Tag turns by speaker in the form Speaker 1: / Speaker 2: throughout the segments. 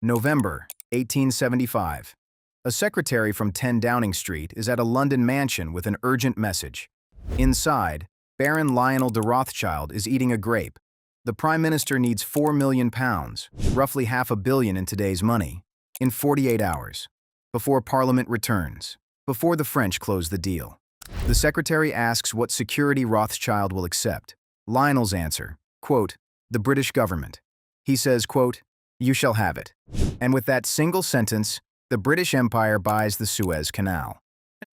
Speaker 1: November 1875. A secretary from 10 Downing Street is at a London mansion with an urgent message. Inside, Baron Lionel de Rothschild is eating a grape. The Prime Minister needs £4 million, roughly $500 million in today's money, in 48 hours, before Parliament returns, before the French close the deal. The secretary asks what security Rothschild will accept. Lionel's answer, quote, "The British government." He says, quote, "You shall have it." And with that single sentence, the British Empire buys the Suez Canal.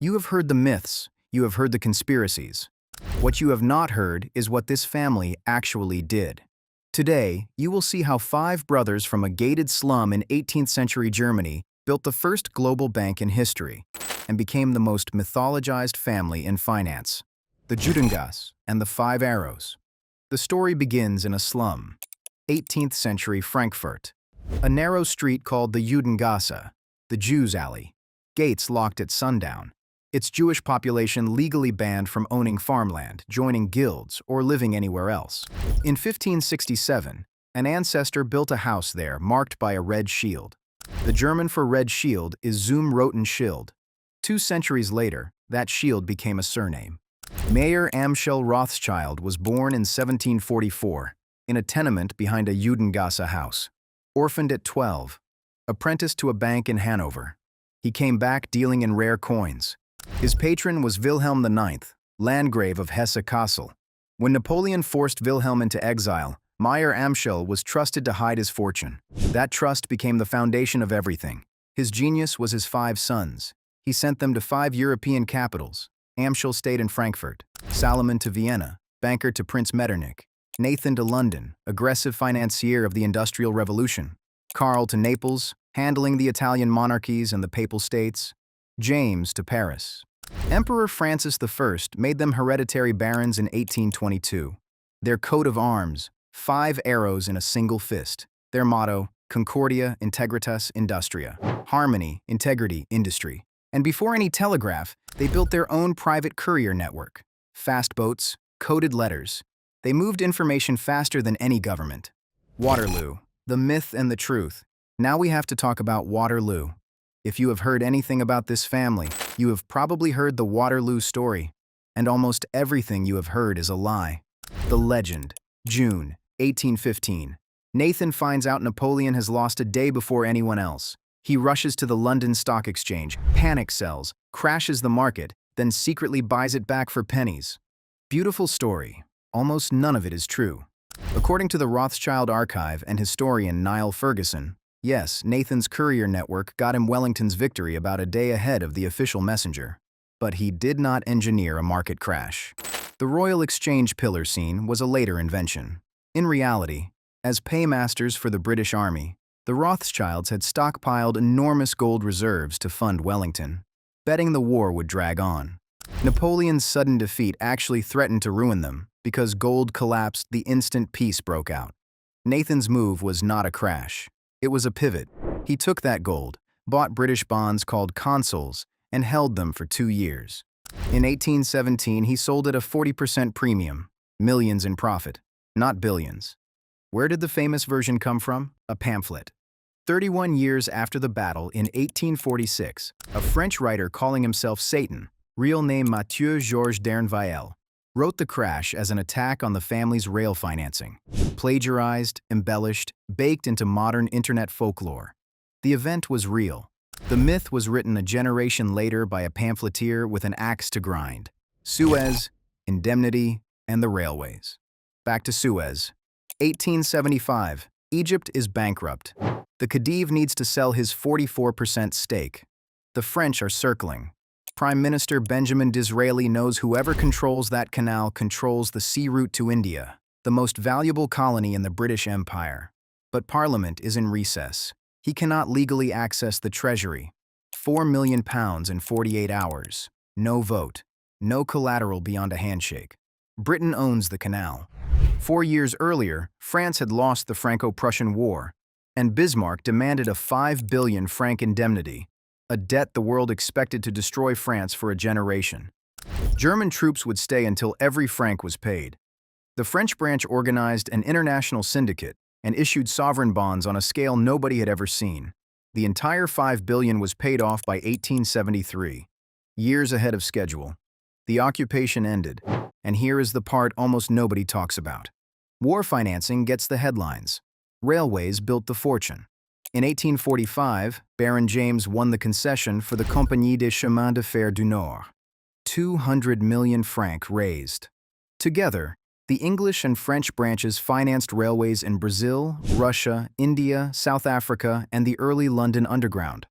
Speaker 1: You have heard the myths, you have heard the conspiracies. What you have not heard is what this family actually did. Today, you will see how 5 brothers from a gated slum in 18th century Germany built the first global bank in history and became the most mythologized family in finance. The Judengasse and the 5 Arrows. The story begins in a slum, 18th century Frankfurt. A narrow street called the Judengasse, the Jews' alley, gates locked at sundown. Its Jewish population legally banned from owning farmland, joining guilds, or living anywhere else. In 1567, an ancestor built a house there marked by a red shield. The German for red shield is Zum Roten Schild. 2 centuries later, that shield became a surname. Mayer Amschel Rothschild was born in 1744, in a tenement behind a Judengasse house. Orphaned at 12, apprenticed to a bank in Hanover. He came back dealing in rare coins. His patron was Wilhelm IX, Landgrave of Hesse-Kassel. When Napoleon forced Wilhelm into exile, Mayer Amschel was trusted to hide his fortune. That trust became the foundation of everything. His genius was his 5 sons. He sent them to 5 European capitals. Amschel stayed in Frankfurt, Salomon to Vienna, banker to Prince Metternich, Nathan to London, aggressive financier of the Industrial Revolution, Karl to Naples, handling the Italian monarchies and the Papal States, James to Paris. Emperor Francis I made them hereditary barons in 1822. Their coat of arms, 5 arrows in a single fist. Their motto, Concordia, Integritas, Industria. Harmony, integrity, industry. And before any telegraph, they built their own private courier network. Fast boats, coded letters. They moved information faster than any government. Waterloo, the myth and the truth. Now we have to talk about Waterloo. If you have heard anything about this family, you have probably heard the Waterloo story. And almost everything you have heard is a lie. The legend. June 1815. Nathan finds out Napoleon has lost a day before anyone else. He rushes to the London Stock Exchange, panic sells, crashes the market, then secretly buys it back for pennies. Beautiful story. Almost none of it is true. According to the Rothschild archive and historian Niall Ferguson, yes, Nathan's courier network got him Wellington's victory about a day ahead of the official messenger. But he did not engineer a market crash. The Royal Exchange pillar scene was a later invention. In reality, as paymasters for the British Army, the Rothschilds had stockpiled enormous gold reserves to fund Wellington, betting the war would drag on. Napoleon's sudden defeat actually threatened to ruin them because gold collapsed the instant peace broke out. Nathan's move was not a crash. It was a pivot. He took that gold, bought British bonds called consols, and held them for 2 years. In 1817, he sold at a 40% premium, millions in profit, not billions. Where did the famous version come from? A pamphlet. 31 years after the battle in 1846, a French writer calling himself Satan, real name Mathieu Georges Derneville, wrote the crash as an attack on the family's rail financing. Plagiarized, embellished, baked into modern internet folklore. The event was real. The myth was written a generation later by a pamphleteer with an axe to grind. Suez, Indemnity, and the Railways. Back to Suez. 1875. Egypt is bankrupt. The Khedive needs to sell his 44% stake. The French are circling. Prime Minister Benjamin Disraeli knows whoever controls that canal controls the sea route to India, the most valuable colony in the British Empire. But Parliament is in recess. He cannot legally access the Treasury. £4 million in 48 hours. No vote. No collateral beyond a handshake. Britain owns the canal. 4 years earlier, France had lost the Franco-Prussian War, and Bismarck demanded a 5 billion franc indemnity, a debt the world expected to destroy France for a generation. German troops would stay until every franc was paid. The French branch organized an international syndicate, and issued sovereign bonds on a scale nobody had ever seen. The entire $5 billion was paid off by 1873, years ahead of schedule. The occupation ended, and here is the part almost nobody talks about. War financing gets the headlines. Railways built the fortune. In 1845, Baron James won the concession for the Compagnie des Chemins de Fer du Nord. 200 million francs raised. Together, the English and French branches financed railways in Brazil, Russia, India, South Africa, and the early London Underground.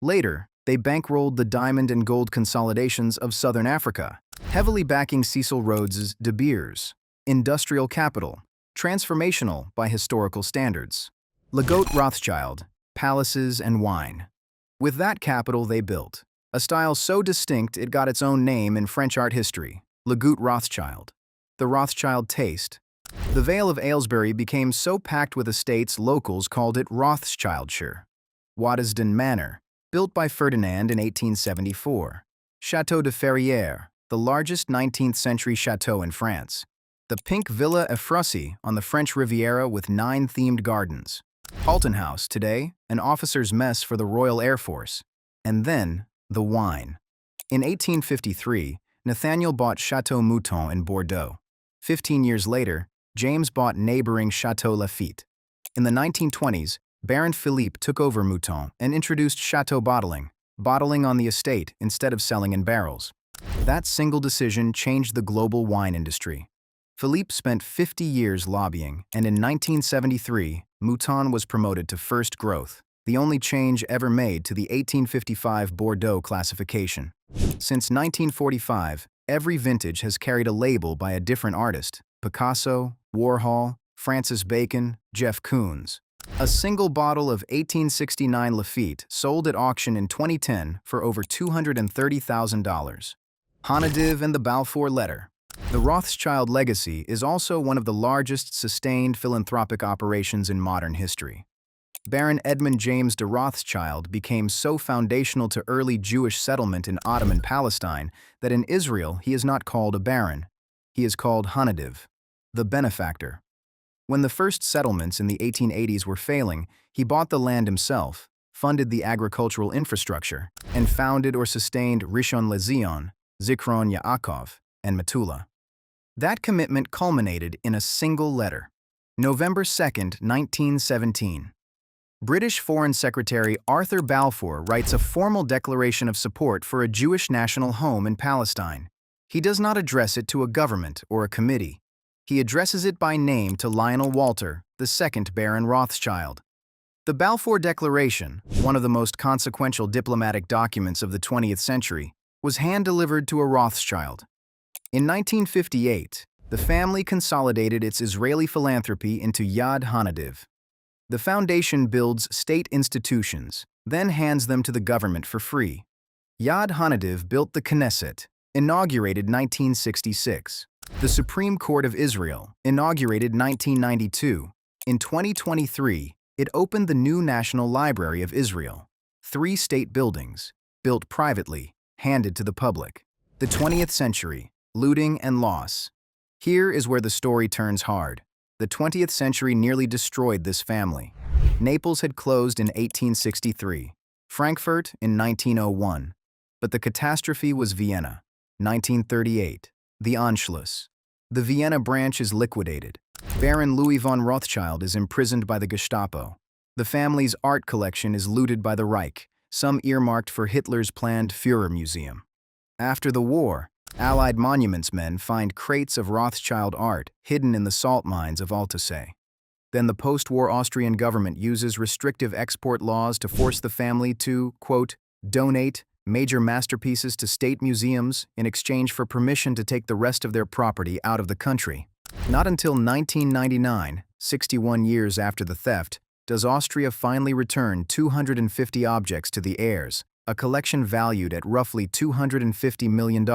Speaker 1: Later, they bankrolled the diamond and gold consolidations of southern Africa, heavily backing Cecil Rhodes's De Beers, industrial capital, transformational by historical standards. Legault Rothschild, palaces and wine. With that capital they built a style so distinct it got its own name in French art history, Legault Rothschild. The Rothschild taste. The Vale of Aylesbury became so packed with estates locals called it Rothschildshire. Waddesdon Manor, built by Ferdinand in 1874. Château de Ferrières, the largest 19th-century chateau in France. The pink Villa Effrossi on the French Riviera with 9 themed gardens. Halton House, today, an officer's mess for the Royal Air Force. And then, the wine. In 1853, Nathaniel bought Château Mouton in Bordeaux. 15 years later, James bought neighboring Château Lafite. In the 1920s, Baron Philippe took over Mouton and introduced chateau bottling on the estate instead of selling in barrels. That single decision changed the global wine industry. Philippe spent 50 years lobbying, and in 1973, Mouton was promoted to first growth, the only change ever made to the 1855 Bordeaux classification. Since 1945, every vintage has carried a label by a different artist: Picasso, Warhol, Francis Bacon, Jeff Koons. A single bottle of 1869 Lafite sold at auction in 2010 for over $230,000. Hanadiv and the Balfour Letter. The Rothschild legacy is also one of the largest sustained philanthropic operations in modern history. Baron Edmund James de Rothschild became so foundational to early Jewish settlement in Ottoman Palestine that in Israel he is not called a baron. He is called Hanadiv, the benefactor. When the first settlements in the 1880s were failing, he bought the land himself, funded the agricultural infrastructure, and founded or sustained Rishon LeZion, Zichron Yaakov, and Metula. That commitment culminated in a single letter. November 2, 1917. British Foreign Secretary Arthur Balfour writes a formal declaration of support for a Jewish national home in Palestine. He does not address it to a government or a committee. He addresses it by name to Lionel Walter, the second Baron Rothschild. The Balfour Declaration, one of the most consequential diplomatic documents of the 20th century, was hand-delivered to a Rothschild. In 1958, the family consolidated its Israeli philanthropy into Yad Hanadiv. The foundation builds state institutions, then hands them to the government for free. Yad Hanadiv built the Knesset, inaugurated 1966. The Supreme Court of Israel, inaugurated 1992. In 2023, it opened the new National Library of Israel. 3 state buildings, built privately, handed to the public. The 20th century, looting and loss. Here is where the story turns hard. The 20th century nearly destroyed this family. Naples had closed in 1863, Frankfurt in 1901. But the catastrophe was Vienna, 1938, the Anschluss. The Vienna branch is liquidated. Baron Louis von Rothschild is imprisoned by the Gestapo. The family's art collection is looted by the Reich, some earmarked for Hitler's planned Führer Museum. After the war, Allied monuments men find crates of Rothschild art hidden in the salt mines of Altusee. Then the post-war Austrian government uses restrictive export laws to force the family to, quote, donate major masterpieces to state museums in exchange for permission to take the rest of their property out of the country. Not until 1999, 61 years after the theft, does Austria finally return 250 objects to the heirs, a collection valued at roughly $250 million.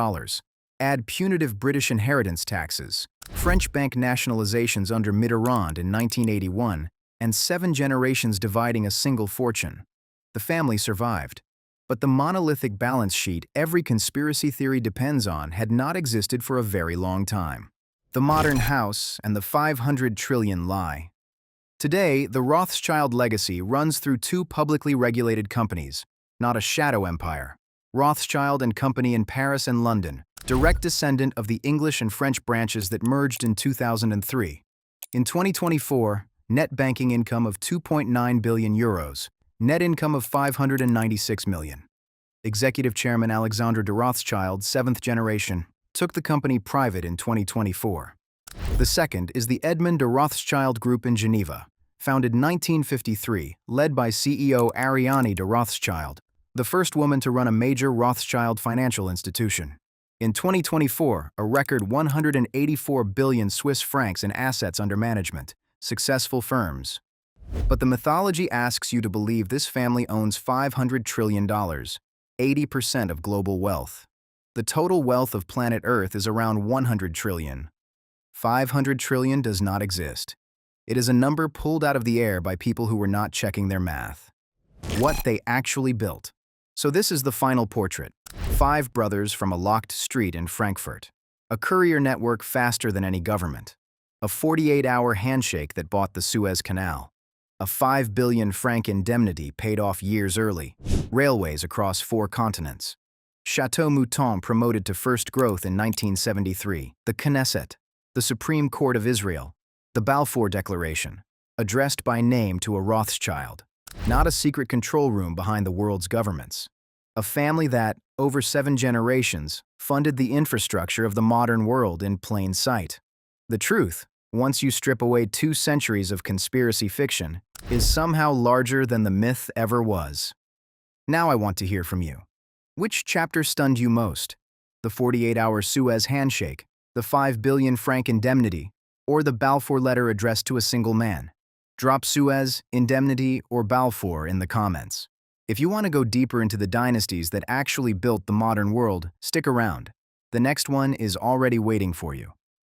Speaker 1: Add punitive British inheritance taxes, French bank nationalizations under Mitterrand in 1981, and 7 generations dividing a single fortune. The family survived. But the monolithic balance sheet every conspiracy theory depends on had not existed for a very long time. The modern house and the 500 trillion lie. Today, the Rothschild legacy runs through two publicly regulated companies, not a shadow empire. Rothschild and Company in Paris and London, direct descendant of the English and French branches that merged in 2003. In 2024, net banking income of 2.9 billion euros, net income of 596 million. Executive Chairman Alexandre de Rothschild, seventh generation, took the company private in 2024. The second is the Edmond de Rothschild Group in Geneva, founded 1953, led by CEO Ariane de Rothschild, the first woman to run a major Rothschild financial institution. In 2024, a record 184 billion Swiss francs in assets under management, successful firms. But the mythology asks you to believe this family owns $500 trillion, 80% of global wealth. The total wealth of planet Earth is around 100 trillion. 500 trillion does not exist. It is a number pulled out of the air by people who were not checking their math. What they actually built. So this is the final portrait. 5 brothers from a locked street in Frankfurt. A courier network faster than any government. A 48-hour handshake that bought the Suez Canal. A 5 billion franc indemnity paid off years early. Railways across 4 continents. Chateau Mouton promoted to first growth in 1973. The Knesset. The Supreme Court of Israel. The Balfour Declaration. Addressed by name to a Rothschild. Not a secret control room behind the world's governments. A family that, over 7 generations, funded the infrastructure of the modern world in plain sight. The truth, once you strip away 2 centuries of conspiracy fiction, is somehow larger than the myth ever was. Now I want to hear from you. Which chapter stunned you most? The 48-hour Suez Handshake, the 5 billion franc indemnity, or the Balfour letter addressed to a single man? Drop Suez, indemnity, or Balfour in the comments. If you want to go deeper into the dynasties that actually built the modern world, stick around. The next one is already waiting for you.